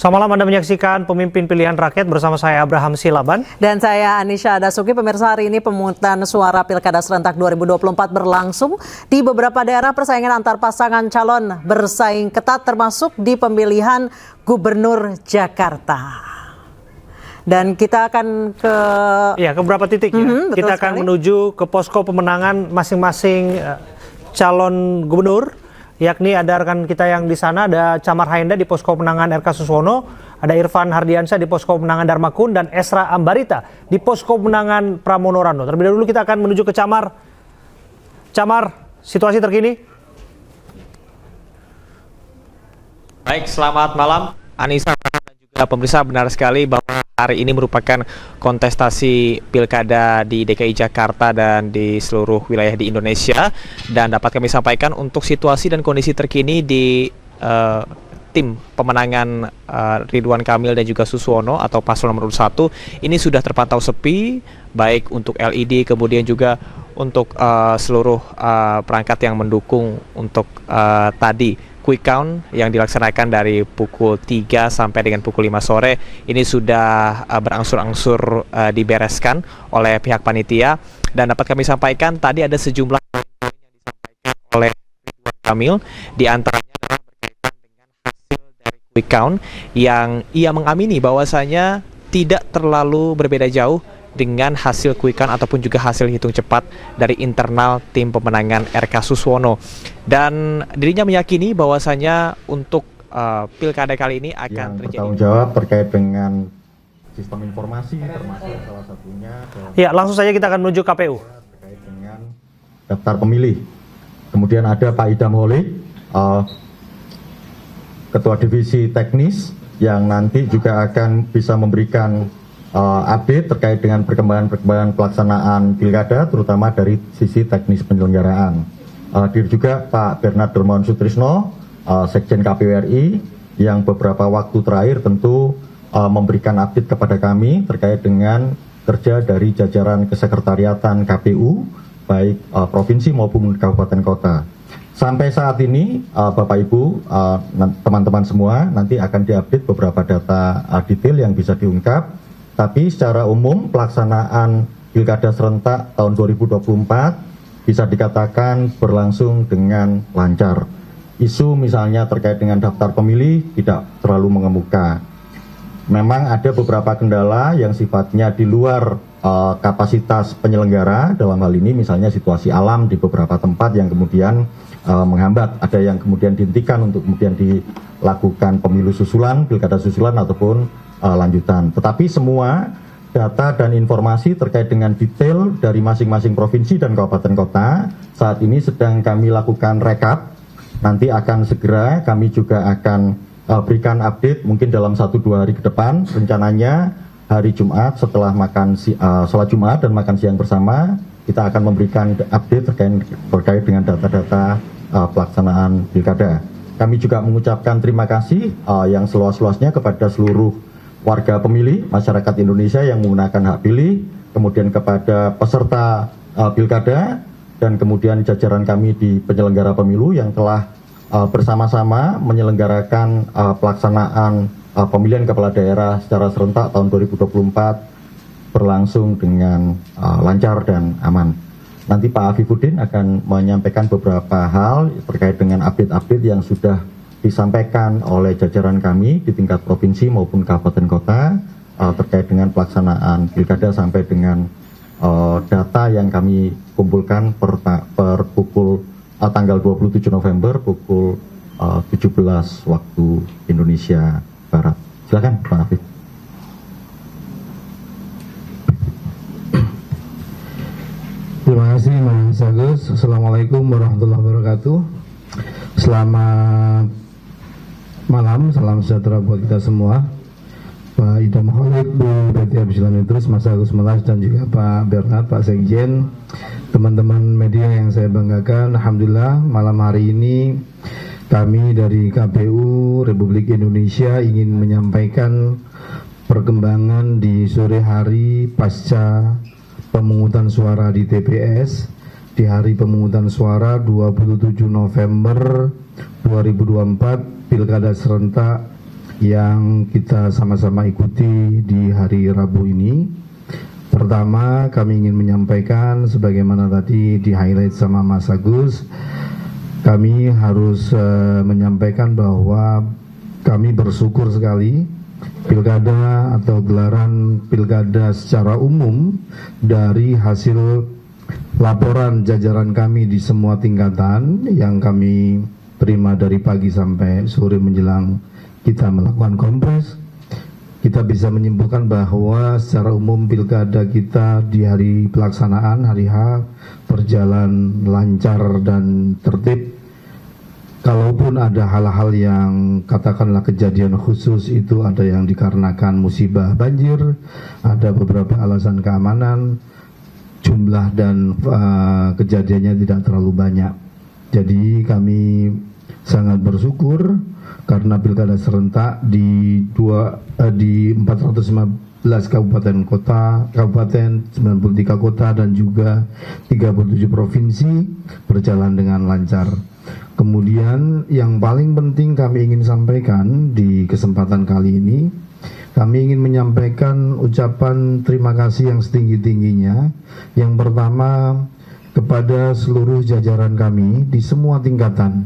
Selamat malam, Anda menyaksikan Pemimpin Pilihan Rakyat bersama saya Abraham Silaban. Dan saya Anisha Dasuki. Pemirsa, hari ini pemungutan suara Pilkada serentak 2024 berlangsung. Di beberapa daerah persaingan antar pasangan calon bersaing ketat termasuk di pemilihan Gubernur Jakarta. Dan kita akan ke beberapa titik ya. Kita akan menuju ke posko pemenangan masing-masing calon gubernur. Yakni ada rekan kita yang di sana, ada Camar Haenda di posko pemenangan RK Suswono, ada Irfan Hardiansyah di posko pemenangan Dharma Kun, dan Esra Ambarita di posko pemenangan Pramono Rano. Terlebih dahulu kita akan menuju ke Camar. Camar, situasi terkini. Baik, selamat malam Anissa dan juga pemirsa. Benar sekali bahwa hari ini merupakan kontestasi pilkada di DKI Jakarta dan di seluruh wilayah di Indonesia, dan dapat kami sampaikan untuk situasi dan kondisi terkini di tim pemenangan Ridwan Kamil dan juga Suswono atau paslon nomor 1 ini sudah terpantau sepi, baik untuk LED kemudian juga untuk seluruh perangkat yang mendukung untuk tadi quick count yang dilaksanakan dari pukul 3 sampai dengan pukul 5 sore ini sudah berangsur-angsur dibereskan oleh pihak panitia, dan dapat kami sampaikan tadi ada sejumlah poin yang disampaikan oleh Ridwan Kamil, di antaranya adalah berkaitan dengan hasil dari quick count yang ia mengamini bahwasanya tidak terlalu berbeda jauh dengan hasil quick count ataupun juga hasil hitung cepat dari internal tim pemenangan RK Suswono, dan dirinya meyakini bahwasanya untuk pilkada kali ini akan yang terjadi bertanggung jawab terkait dengan sistem informasi termasuk salah satunya Ya, langsung saja kita akan menuju KPU terkait dengan daftar pemilih. Kemudian ada Pak Idam Holik, Ketua Divisi Teknis, yang nanti juga akan bisa memberikan update terkait dengan perkembangan pelaksanaan pilkada, terutama dari sisi teknis penyelenggaraan. Hadir juga Pak Bernard Dermawan Sutrisno, Sekjen KPU RI, yang beberapa waktu terakhir tentu memberikan update kepada kami terkait dengan kerja dari jajaran kesekretariatan KPU, baik provinsi maupun kabupaten kota. Sampai saat ini, Bapak Ibu, teman-teman semua, nanti akan diupdate beberapa data detail yang bisa diungkap. Tapi secara umum pelaksanaan Pilkada serentak tahun 2024 bisa dikatakan berlangsung dengan lancar. Isu misalnya terkait dengan daftar pemilih tidak terlalu mengemuka. Memang ada beberapa kendala yang sifatnya di luar kapasitas penyelenggara, dalam hal ini misalnya situasi alam di beberapa tempat yang kemudian menghambat. Ada yang kemudian dihentikan untuk kemudian dilakukan pemilu susulan, pilkada susulan ataupun lanjutan. Tetapi semua data dan informasi terkait dengan detail dari masing-masing provinsi dan kabupaten kota saat ini sedang kami lakukan rekap. Nanti akan segera kami juga akan berikan update mungkin dalam 1-2 hari ke depan. Rencananya hari Jumat setelah sholat Jumat dan makan siang bersama, kita akan memberikan update terkait dengan data-data pelaksanaan pilkada. Kami juga mengucapkan terima kasih yang seluas-luasnya kepada seluruh warga pemilih, masyarakat Indonesia yang menggunakan hak pilih, kemudian kepada peserta pilkada, dan kemudian jajaran kami di penyelenggara pemilu yang telah bersama-sama menyelenggarakan pelaksanaan pemilihan kepala daerah secara serentak tahun 2024 berlangsung dengan lancar dan aman. Nanti Pak Afifuddin akan menyampaikan beberapa hal terkait dengan update-update yang sudah disampaikan oleh jajaran kami di tingkat provinsi maupun kabupaten kota terkait dengan pelaksanaan pilkada sampai dengan data yang kami kumpulkan per pukul tanggal 27 November pukul 17 waktu Indonesia Barat. Silakan Pak Afif. Terima kasih Mas Agus. Assalamualaikum warahmatullahi wabarakatuh. Selamat malam, salam sejahtera buat kita semua. Pak Idam Holik, Bu Betty Abdullah Idrus, Mas Agus Melas, dan juga Pak Bernard, Pak Sekjen, teman-teman media yang saya banggakan. Alhamdulillah malam hari ini kami dari KPU Republik Indonesia ingin menyampaikan perkembangan di sore hari pasca pemungutan suara di TPS di hari pemungutan suara 27 November 2024 Pilkada serentak yang kita sama-sama ikuti di hari Rabu ini. Pertama, kami ingin menyampaikan sebagaimana tadi di-highlight sama Mas Agus, kami harus menyampaikan bahwa kami bersyukur sekali pilkada atau gelaran pilkada secara umum dari hasil laporan jajaran kami di semua tingkatan yang kami terima dari pagi sampai sore menjelang kita melakukan kompres. Kita bisa menyimpulkan bahwa secara umum pilkada kita di hari pelaksanaan, hari H, berjalan lancar dan tertib. Kalaupun ada hal-hal yang katakanlah kejadian khusus, itu ada yang dikarenakan musibah banjir, ada beberapa alasan keamanan, jumlah dan kejadiannya tidak terlalu banyak. Jadi kami sangat bersyukur karena pilkada serentak di 415 kabupaten kota, 93 kota dan juga 37 provinsi berjalan dengan lancar. Kemudian yang paling penting kami ingin sampaikan di kesempatan kali ini, kami ingin menyampaikan ucapan terima kasih yang setinggi-tingginya. Yang pertama kepada seluruh jajaran kami di semua tingkatan,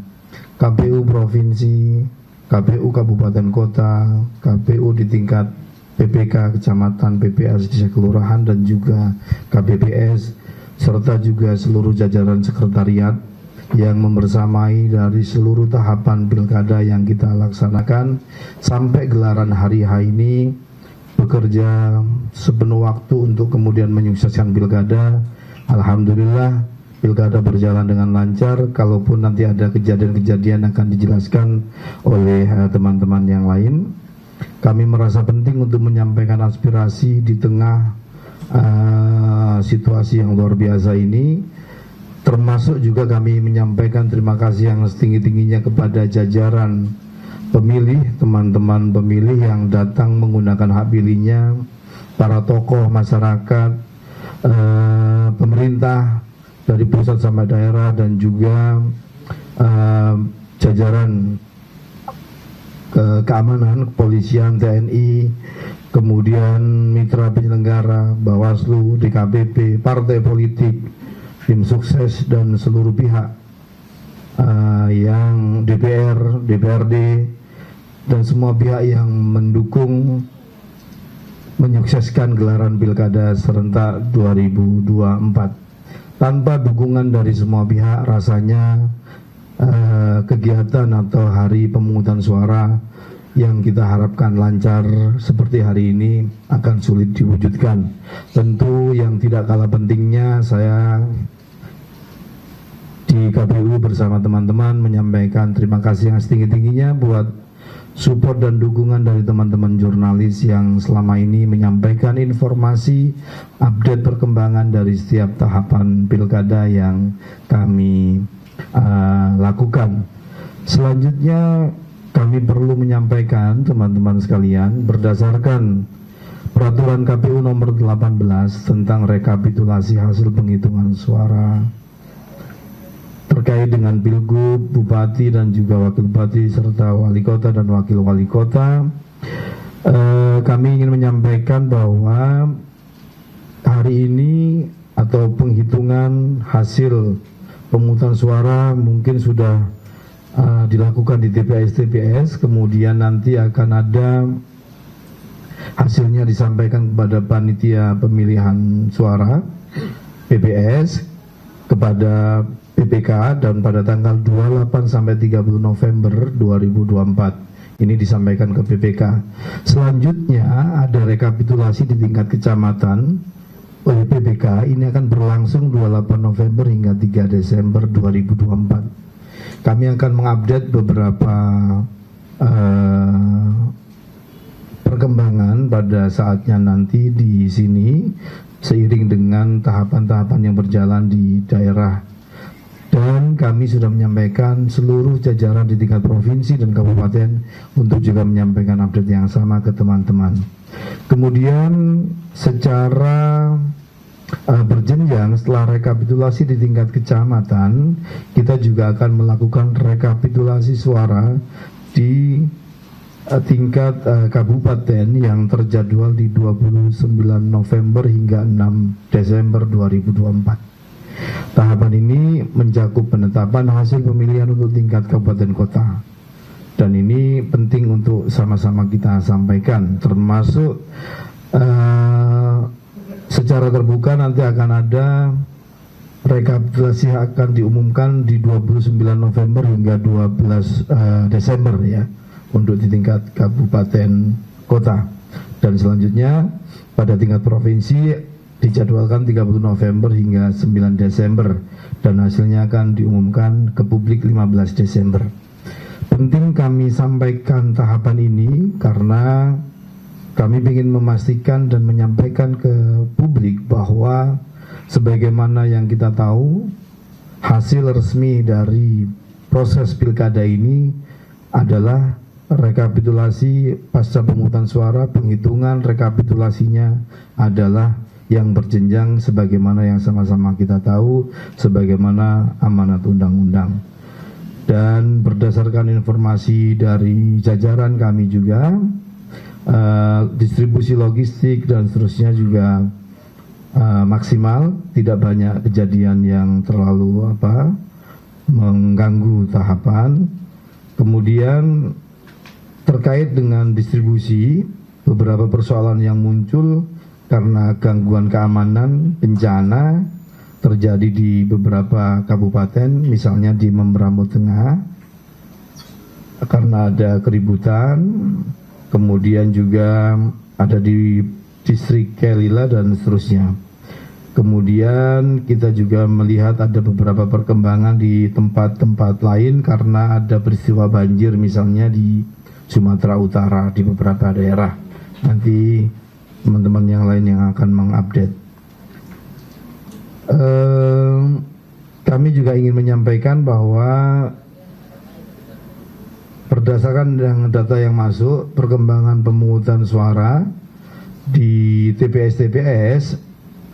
KPU Provinsi, KPU Kabupaten Kota, KPU di tingkat PPK, Kecamatan, PPS, Desa Kelurahan, dan juga KPPS, serta juga seluruh jajaran sekretariat yang membersamai dari seluruh tahapan pilkada yang kita laksanakan sampai gelaran hari H ini, bekerja sepenuh waktu untuk kemudian menyukseskan pilkada. Alhamdulillah pilkada berjalan dengan lancar. Kalaupun nanti ada kejadian-kejadian akan dijelaskan oleh teman-teman yang lain. Kami merasa penting untuk menyampaikan aspirasi di tengah situasi yang luar biasa ini. Termasuk juga kami menyampaikan terima kasih yang setinggi-tingginya kepada jajaran pemilih, teman-teman pemilih yang datang menggunakan hak pilihnya, para tokoh masyarakat, pemerintah dari pusat sampai daerah, dan juga jajaran keamanan, kepolisian, TNI, kemudian mitra penyelenggara, Bawaslu, DKPP, partai politik, tim sukses, dan seluruh pihak yang DPR, DPRD, dan semua pihak yang mendukung menyukseskan gelaran Pilkada serentak 2024. Tanpa dukungan dari semua pihak, rasanya kegiatan atau hari pemungutan suara yang kita harapkan lancar seperti hari ini akan sulit diwujudkan. Tentu yang tidak kalah pentingnya, saya di KPU bersama teman-teman menyampaikan terima kasih yang setinggi-tingginya buat support dan dukungan dari teman-teman jurnalis yang selama ini menyampaikan informasi, update perkembangan dari setiap tahapan pilkada yang kami lakukan. Selanjutnya kami perlu menyampaikan teman-teman sekalian, berdasarkan peraturan KPU nomor 18 tentang rekapitulasi hasil penghitungan suara terkait dengan pilgub, bupati, dan juga wakil bupati, serta wali kota dan wakil wali kota, kami ingin menyampaikan bahwa hari ini atau penghitungan hasil pemungutan suara mungkin sudah dilakukan di TPS, kemudian nanti akan ada hasilnya disampaikan kepada panitia pemilihan suara PPS, kepada PPK, dan pada tanggal 28 sampai 30 November 2024 ini disampaikan ke PPK. Selanjutnya ada rekapitulasi di tingkat kecamatan oleh PPK, ini akan berlangsung 28 November hingga 3 Desember 2024. Kami akan mengupdate beberapa perkembangan pada saatnya nanti di sini, seiring dengan tahapan-tahapan yang berjalan di daerah. Dan kami sudah menyampaikan seluruh jajaran di tingkat provinsi dan kabupaten untuk juga menyampaikan update yang sama ke teman-teman. Kemudian secara berjenjang setelah rekapitulasi di tingkat kecamatan, kita juga akan melakukan rekapitulasi suara di tingkat kabupaten yang terjadwal di 29 November hingga 6 Desember 2024. Tahapan ini mencakup penetapan hasil pemilihan untuk tingkat kabupaten kota. Dan ini penting untuk sama-sama kita sampaikan, termasuk secara terbuka nanti akan ada rekapitulasi akan diumumkan di 29 November hingga 12 Desember ya, untuk di tingkat kabupaten kota. Dan selanjutnya pada tingkat provinsi dijadwalkan 30 November hingga 9 Desember dan hasilnya akan diumumkan ke publik 15 Desember. Penting kami sampaikan tahapan ini karena kami ingin memastikan dan menyampaikan ke publik bahwa sebagaimana yang kita tahu, hasil resmi dari proses pilkada ini adalah rekapitulasi pasca pemungutan suara. Penghitungan rekapitulasinya adalah yang berjenjang sebagaimana yang sama-sama kita tahu, sebagaimana amanat undang-undang. Dan berdasarkan informasi dari jajaran kami juga, distribusi logistik dan seterusnya juga maksimal, tidak banyak kejadian yang terlalu mengganggu tahapan. Kemudian terkait dengan distribusi, beberapa persoalan yang muncul karena gangguan keamanan, bencana terjadi di beberapa kabupaten, misalnya di Membramo Tengah karena ada keributan, kemudian juga ada di distrik Kelila dan seterusnya. Kemudian kita juga melihat ada beberapa perkembangan di tempat-tempat lain karena ada peristiwa banjir, misalnya di Sumatera Utara di beberapa daerah. Nanti teman-teman yang lain yang akan mengupdate. Kami juga ingin menyampaikan bahwa berdasarkan dengan data yang masuk, perkembangan pemungutan suara di TPS-TPS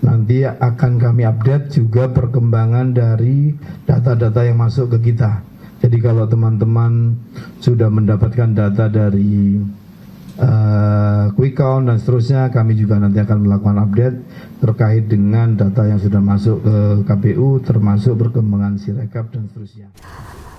nanti akan kami update juga perkembangan dari data-data yang masuk ke kita. Jadi kalau teman-teman sudah mendapatkan data dari quick count dan seterusnya, kami juga nanti akan melakukan update terkait dengan data yang sudah masuk ke KPU, termasuk perkembangan Sirekap dan seterusnya.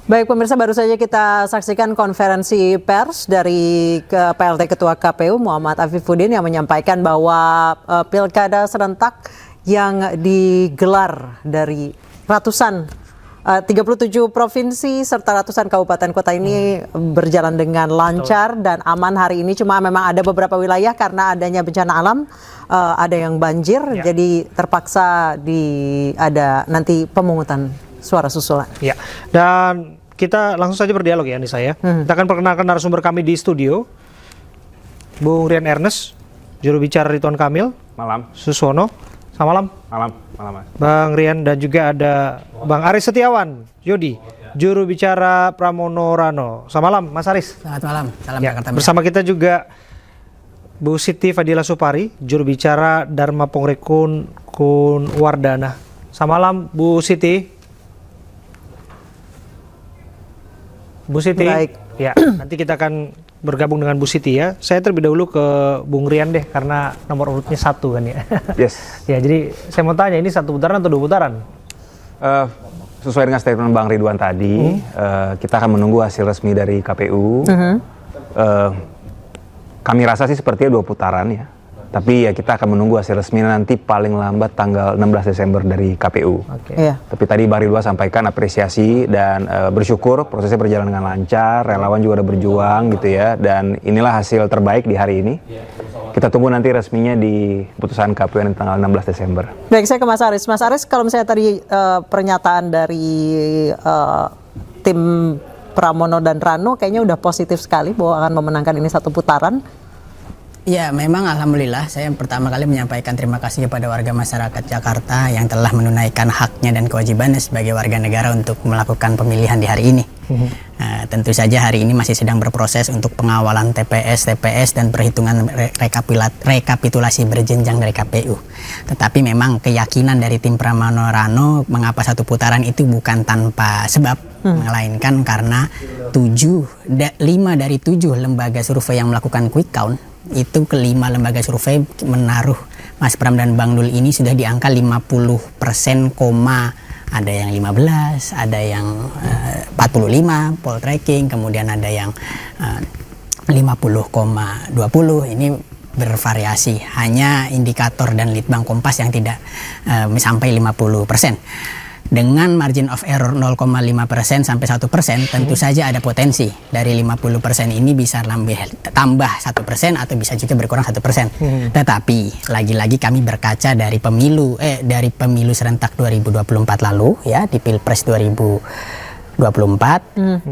Baik pemirsa, baru saja kita saksikan konferensi pers dari PLT Ketua KPU Muhammad Afifuddin yang menyampaikan bahwa pilkada serentak yang digelar dari ratusan 37 provinsi serta ratusan kabupaten kota ini berjalan dengan lancar dan aman hari ini. Cuma memang ada beberapa wilayah karena adanya bencana alam, ada yang banjir, jadi terpaksa ada nanti pemungutan suara susulan. Ya, dan kita langsung saja berdialog ya Anissa ya. Kita akan perkenalkan narasumber kami di studio, Bung Rian Ernest, juru bicara Ridwan Kamil. Malam. Suswono. Selamat malam. Malam. Bang Rian, dan juga ada Bang Aris Setiawan, Yodi, juru bicara Pramono Rano. Selamat malam, Mas Aris. Selamat malam. Salam Ya, Jakarta. bersama kita juga Bu Siti Fadila Supari, juru bicara Dharma Pongrekun Wardana. Selamat malam, Bu Siti. Bu Siti. Baik. Ya, nanti kita akan bergabung dengan Bu Siti ya. Saya terlebih dahulu ke Bung Rian deh, karena nomor urutnya 1 kan ya. Yes. Ya, jadi saya mau tanya, ini 1 putaran atau 2 putaran? Sesuai dengan statement Bang Ridwan tadi, kita akan menunggu hasil resmi dari KPU. Kami rasa sih sepertinya 2 putaran ya. Tapi ya kita akan menunggu hasil resmi nanti paling lambat tanggal 16 Desember dari KPU. Iya. Tapi tadi Bang Ridwan sampaikan apresiasi dan bersyukur prosesnya berjalan dengan lancar, relawan juga udah berjuang gitu ya. Dan inilah hasil terbaik di hari ini. Kita tunggu nanti resminya di putusan KPU yang tanggal 16 Desember. Baik, saya ke Mas Aris. Mas Aris, kalau misalnya tadi pernyataan dari tim Pramono dan Rano kayaknya udah positif sekali bahwa akan memenangkan ini 1 putaran. Ya, memang alhamdulillah saya pertama kali menyampaikan terima kasih kepada warga masyarakat Jakarta yang telah menunaikan haknya dan kewajibannya sebagai warga negara untuk melakukan pemilihan di hari ini. Tentu saja hari ini masih sedang berproses untuk pengawalan TPS dan perhitungan rekapitulasi berjenjang dari KPU. Tetapi memang keyakinan dari tim Pramono Rano mengapa 1 putaran itu bukan tanpa sebab. melainkan karena 5 dari 7 lembaga survei yang melakukan quick count itu kelima lembaga survei menaruh Mas Pram dan Bang Dul ini sudah di angka 50%, ada yang 15, ada yang 45 poll tracking, kemudian ada yang 50,20. Ini bervariasi, hanya indikator dan litbang Kompas yang tidak sampai 50%. Dengan margin of error 0,5% sampai 1%, tentu saja ada potensi dari 50% ini bisa tambah 1% atau bisa juga berkurang 1%. Tetapi lagi-lagi kami berkaca dari pemilu serentak 2024 lalu, ya, di Pilpres 2024,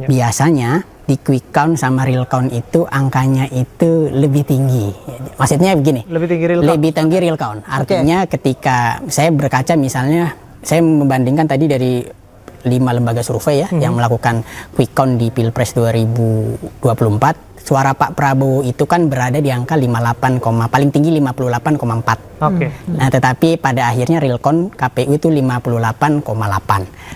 biasanya di quick count sama real count itu angkanya itu lebih tinggi. Maksudnya begini, lebih tinggi real count. Artinya ketika saya berkaca, misalnya saya membandingkan tadi dari 5 lembaga survei ya yang melakukan quick count di Pilpres 2024, suara Pak Prabowo itu kan berada di angka 58, paling tinggi 58,4. Nah, tetapi pada akhirnya real count KPU itu 58,8.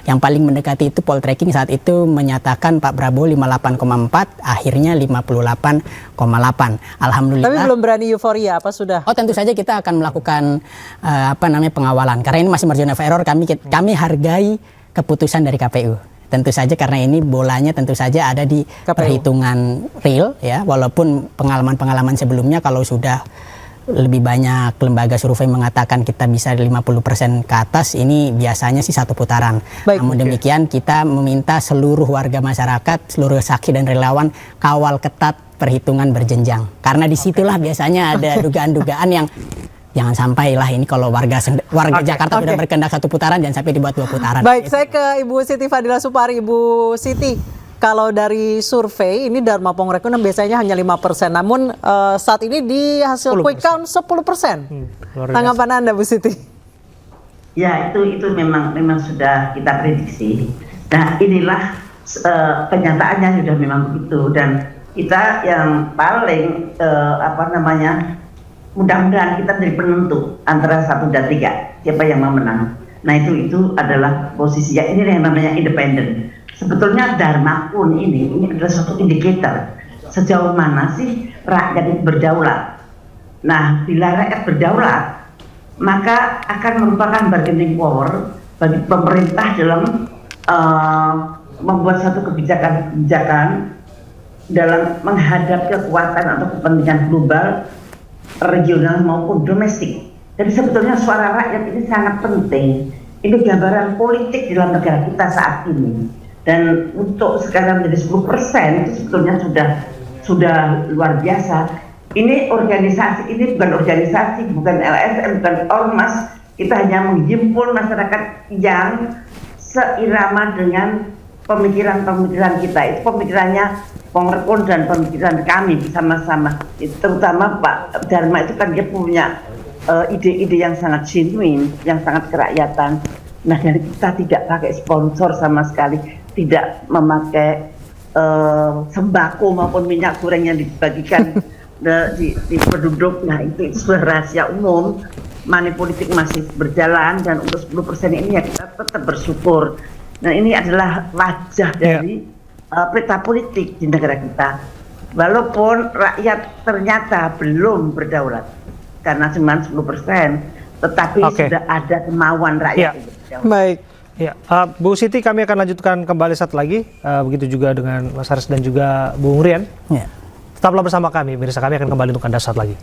Yang paling mendekati itu poll tracking saat itu menyatakan Pak Prabowo 58,4, akhirnya 58,8. Alhamdulillah. Tapi belum berani euforia, apa sudah? Oh, tentu saja kita akan melakukan pengawalan. Karena ini masih margin of error, kami hargai keputusan dari KPU. Tentu saja karena ini bolanya tentu saja ada di perhitungan real, ya. Walaupun pengalaman-pengalaman sebelumnya kalau sudah lebih banyak lembaga survei mengatakan kita bisa 50% ke atas, ini biasanya sih 1 putaran. Namun demikian kita meminta seluruh warga masyarakat, seluruh saksi dan relawan kawal ketat perhitungan berjenjang. Karena disitulah biasanya ada dugaan-dugaan yang jangan sampai lah ini kalau warga Jakarta sudah berkehendak 1 putaran, jangan sampai dibuat 2 putaran. Baik, saya ke Ibu Siti Fadila Supari. Ibu Siti, kalau dari survei ini Dharma Pongrekunam biasanya hanya 5%, namun saat ini di hasil quick count 10%. Tanggapan Anda, Bu Siti? Ya, itu memang sudah kita prediksi. Nah, inilah kenyataannya sudah memang begitu, dan kita yang paling mudah-mudahan kita menjadi penentu antara 1 dan 3 siapa yang mau menang. Nah, itu adalah posisi ini yang namanya independen. Sebetulnya Dharma pun ini adalah suatu indikator sejauh mana sih rakyat itu berdaulat. Nah, bila rakyat berdaulat, maka akan merupakan bargaining power bagi pemerintah dalam membuat satu kebijakan dalam menghadapi kekuatan atau kepentingan global, regional maupun domestik. Jadi sebetulnya suara rakyat ini sangat penting. Ini gambaran politik dalam negara kita saat ini. Dan untuk sekarang menjadi 10% itu sebetulnya sudah luar biasa. Ini organisasi, ini bukan organisasi, bukan LSM, bukan ormas. Kita hanya menghimpun masyarakat yang seirama dengan pemikiran-pemikiran kita. Itu pemikirannya Pongrekun dan pemikiran kami bersama-sama. Terutama Pak Dharma itu kan dia punya ide-ide yang sangat genuine, yang sangat kerakyatan. Nah, dari kita tidak pakai sponsor sama sekali, tidak memakai sembako maupun minyak goreng yang dibagikan di penduduk. Nah, itu sudah rahasia umum. Money politik masih berjalan, dan untuk 10% ini ya kita tetap bersyukur. Nah, ini adalah wajah dari peta politik di negara kita. Walaupun rakyat ternyata belum berdaulat karena cuma 10%, tetapi sudah ada kemauan rakyat. Baik. Ya, Bu Siti, kami akan lanjutkan kembali satu lagi. Begitu juga dengan Mas Haris dan juga Bung Rian. Tetaplah bersama kami, pemirsa. Kami akan kembali untuk Anda saat lagi.